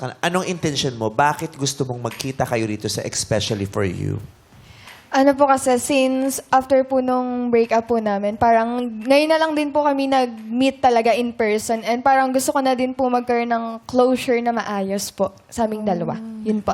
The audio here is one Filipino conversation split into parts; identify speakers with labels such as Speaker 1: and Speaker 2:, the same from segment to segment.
Speaker 1: kanila. Anong intention mo? Bakit gusto mong magkita kayo dito sa Especially For You?
Speaker 2: Ano po kasi, since after po nung breakup po namin, parang ngayon na lang din po kami nag-meet talaga in person. And parang gusto ko na din po magkaroon ng closure na maayos po sa aming dalawa. Yun po.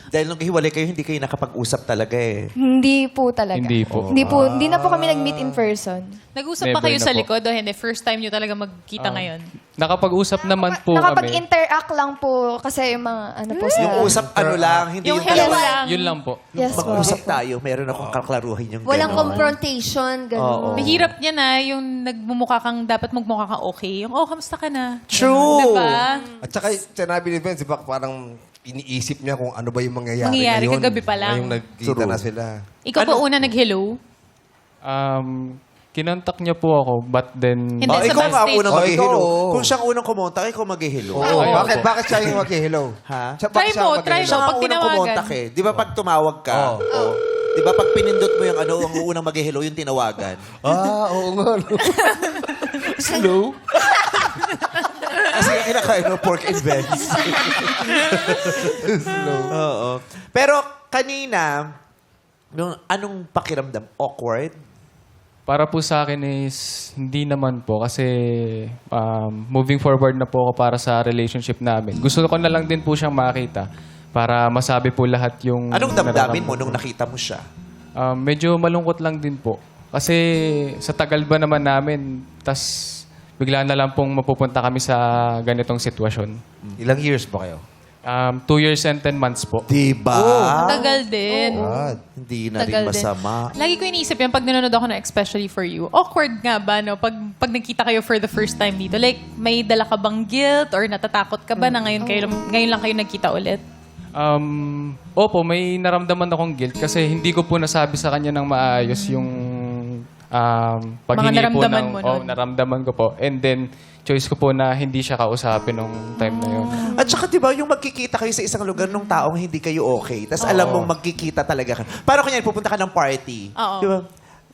Speaker 1: Dahil nung hiwalay kayo, hindi kayo nakapag-usap talaga eh.
Speaker 2: Hindi po talaga.
Speaker 3: Hindi po.
Speaker 2: Hindi na po kami nag-meet in person.
Speaker 4: Nag-usap pa
Speaker 3: Never
Speaker 4: kayo
Speaker 3: na
Speaker 4: sa
Speaker 3: po.
Speaker 4: likod o hindi? First time nyo talaga magkita ngayon?
Speaker 3: Nakapag-usap naman po kami.
Speaker 2: Nakapag-interact lang po kasi yung mga ano po sa...
Speaker 1: Yung usap ano lang, hindi
Speaker 4: Yung
Speaker 1: yung
Speaker 4: hello
Speaker 1: talaga.
Speaker 4: lang.
Speaker 3: Yun lang po.
Speaker 2: Yes po.
Speaker 1: Mag-usap tayo, meron akong kaklaruhin yung
Speaker 5: Walang
Speaker 1: gano'n.
Speaker 5: confrontation, gano'n.
Speaker 4: Mahirap niya na yung nagmumukha kang, dapat magmukha kang okay. Yung, kamusta ka na?
Speaker 1: True.
Speaker 4: Diba?
Speaker 6: At saka sinabi ni Vince, di ba, parang iniisip niya kung ano ba yung mangyayari
Speaker 4: Mangyayari
Speaker 6: ngayon.
Speaker 4: kagabi pa lang.
Speaker 6: Ngayong nagkita
Speaker 1: True.
Speaker 6: na sila.
Speaker 4: Ikaw ba una nag-hello?
Speaker 3: Kinontak niya po ako, but then...
Speaker 4: Hindi.
Speaker 1: Oh,
Speaker 4: sa
Speaker 1: ikaw nga
Speaker 4: backstage.
Speaker 1: unang
Speaker 6: Oh,
Speaker 1: mag-hello.
Speaker 6: ikaw.
Speaker 1: Kung siyang unang kumontak, ikaw mag-hello.
Speaker 6: Oo.
Speaker 3: Ayun
Speaker 6: Bakit,
Speaker 3: po.
Speaker 6: bakit siya yung mag-hello?
Speaker 1: Ha?
Speaker 4: Try mo, try
Speaker 1: Siya
Speaker 4: mo.
Speaker 1: nga
Speaker 4: Pag
Speaker 1: unang
Speaker 4: tinawagan.
Speaker 1: kumontak eh. Di ba pag tumawag ka, oh. Di ba pag pinindot mo yung ano, ang unang mag-hello, yung tinawagan.
Speaker 6: Oo nga. No.
Speaker 3: Slow?
Speaker 1: Kasi yung kinakain mo, pork and veggies. Oo. Pero kanina, anong pakiramdam? Awkward?
Speaker 3: Para po sa akin is hindi naman po kasi moving forward na po ako para sa relationship namin. Gusto ko na lang din po siyang makita para masabi po lahat yung...
Speaker 1: Anong damdamin mo
Speaker 3: nararamdaman
Speaker 1: nung
Speaker 3: ko.
Speaker 1: nakita mo siya?
Speaker 3: Medyo malungkot lang din po. Kasi sa tagal ba naman namin, tas bigla na lang pong mapupunta kami sa ganitong sitwasyon.
Speaker 6: Ilang years ba kayo?
Speaker 3: 2 years and 10 months po.
Speaker 1: Diba?
Speaker 4: Tagal din.
Speaker 1: Hindi na rin
Speaker 4: Tagal din.
Speaker 1: masama.
Speaker 4: Lagi ko iniisip yan pag nanonood ako ng Especially For You. Awkward nga ba, no? Pag nagkita kayo for the first time dito. Like, may dala ka bang guilt or natatakot ka ba na ngayon lang kayo nagkita ulit?
Speaker 3: Opo, may naramdaman akong guilt kasi hindi ko po nasabi sa kanya ng maayos yung paghingi po
Speaker 4: naramdaman
Speaker 3: ng...
Speaker 4: mo nun.
Speaker 3: naramdaman ko po. And then, choice ko po na hindi siya kausapin nung time na yun.
Speaker 1: At saka, di ba, yung magkikita kayo sa isang lugar ng taong hindi kayo okay, tapos alam mong magkikita talaga ka. Parang kunyari, pupunta ka ng party.
Speaker 4: Oo.
Speaker 1: Di ba?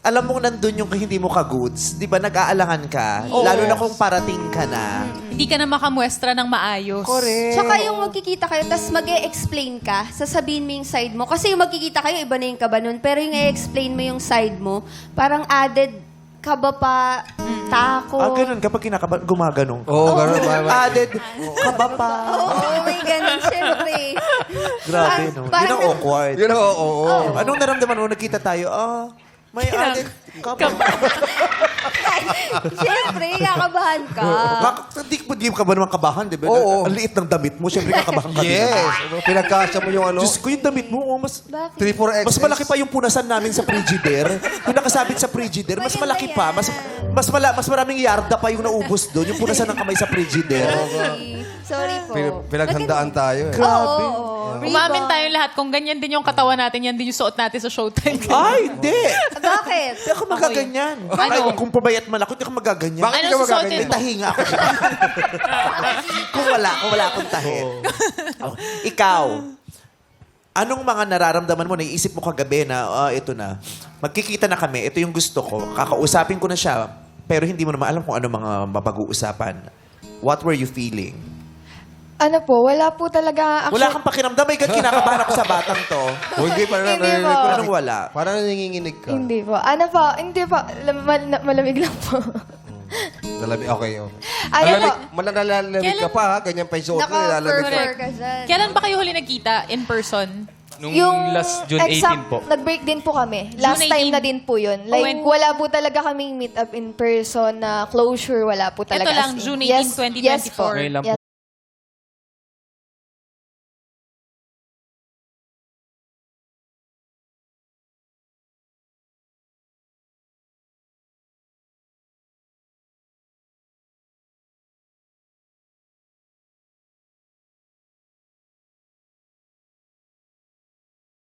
Speaker 1: Alam mong nandun yung hindi mo ka-goods. Di ba, nag-aalangan ka. Lalo na kung parating ka na.
Speaker 4: Hindi ka na makamuestra ng maayos.
Speaker 1: Correct.
Speaker 5: Tsaka yung magkikita kayo, tapos mag-e-explain ka, sasabihin mo yung side mo. Kasi yung magkikita kayo, iba na yung kaba nun. Pero yung i-explain mo yung side mo, parang added kaba pa, takot.
Speaker 1: Ganun. Kapag kinakabahan, gumaganong.
Speaker 6: Oo, gano'n.
Speaker 1: Added, kaba pa.
Speaker 5: Oo, may ganun, syempre.
Speaker 1: Grabe, no? Yun
Speaker 5: Parang-
Speaker 1: ang awkward.
Speaker 6: Yun, oo.
Speaker 1: Anong naramdaman mo? Nagkita tayo, may added kaba.
Speaker 5: Syempre, kakabahan ka.
Speaker 1: Hindi ka ba naman kabahan, di ba?
Speaker 6: Oo.
Speaker 1: Ang liit ng damit mo, syempre kakabahan ka din.
Speaker 6: Yes. Pinagkasya mo yung ano.
Speaker 1: Diyos ko, yung damit mo, mas...
Speaker 5: Bakit?
Speaker 6: 3-4X.
Speaker 1: Mas malaki pa yung punasan namin sa Frigidaire. Yung nakasabit sa Frigidaire, mas
Speaker 5: Maganda
Speaker 1: malaki pa.
Speaker 5: yan.
Speaker 1: Mas maraming yarda pa yung naubos doon. Yung punasan ng kamay sa Frigidaire.
Speaker 5: Sorry po.
Speaker 6: Pinaghandaan tayo eh.
Speaker 1: Grabe.
Speaker 4: Umamin tayo lahat kung ganyan din yung katawan natin, yan din yung suot natin sa showtime.
Speaker 1: Ay, hindi.
Speaker 5: Bakit?
Speaker 1: Hindi ako magaganyan. Ay, kung pabayat man ako, hindi ako magaganyan.
Speaker 6: Bakit
Speaker 4: Ano
Speaker 6: ka
Speaker 4: susuotin
Speaker 6: magaganyan?
Speaker 1: May tahi nga ako. kung wala akong tahi. Oh, ikaw, anong mga nararamdaman mo? Naiisip mo kagabi na, ito na. Magkikita na kami. Ito yung gusto ko. Kakausapin ko na siya. Pero hindi mo naman alam kung ano mga mapag-uusapan. What were you feeling?
Speaker 2: Ano po, wala po talaga...
Speaker 1: Wala kang pakiramdam. May kinakabahan ako sa batang to.
Speaker 6: Hindi, parang
Speaker 2: Hindi
Speaker 6: narinig
Speaker 2: po.
Speaker 6: ko.
Speaker 1: Anong wala?
Speaker 6: Parang nanginginig ka.
Speaker 2: Hindi po. Ano po, hindi po. Malamig lang po.
Speaker 6: Malamig, okay.
Speaker 2: Ano po?
Speaker 6: Malalalamig ka pa ha. Ganyan pa yung suot mo. Nilalamig ka.
Speaker 5: Naka-fur ka dyan.
Speaker 4: Kailan ba kayo huli nagkita in person?
Speaker 3: Nung last June 18 po.
Speaker 2: Nag-break din po kami. Last
Speaker 4: June 18.
Speaker 2: time na din po yun. Like,
Speaker 4: when-
Speaker 2: wala po talaga kaming meet up in person na closure. Wala po talaga.
Speaker 4: Ito lang,
Speaker 2: as in.
Speaker 4: June 18,
Speaker 2: Yes
Speaker 4: 2024.
Speaker 2: po.
Speaker 3: Ngayon lang po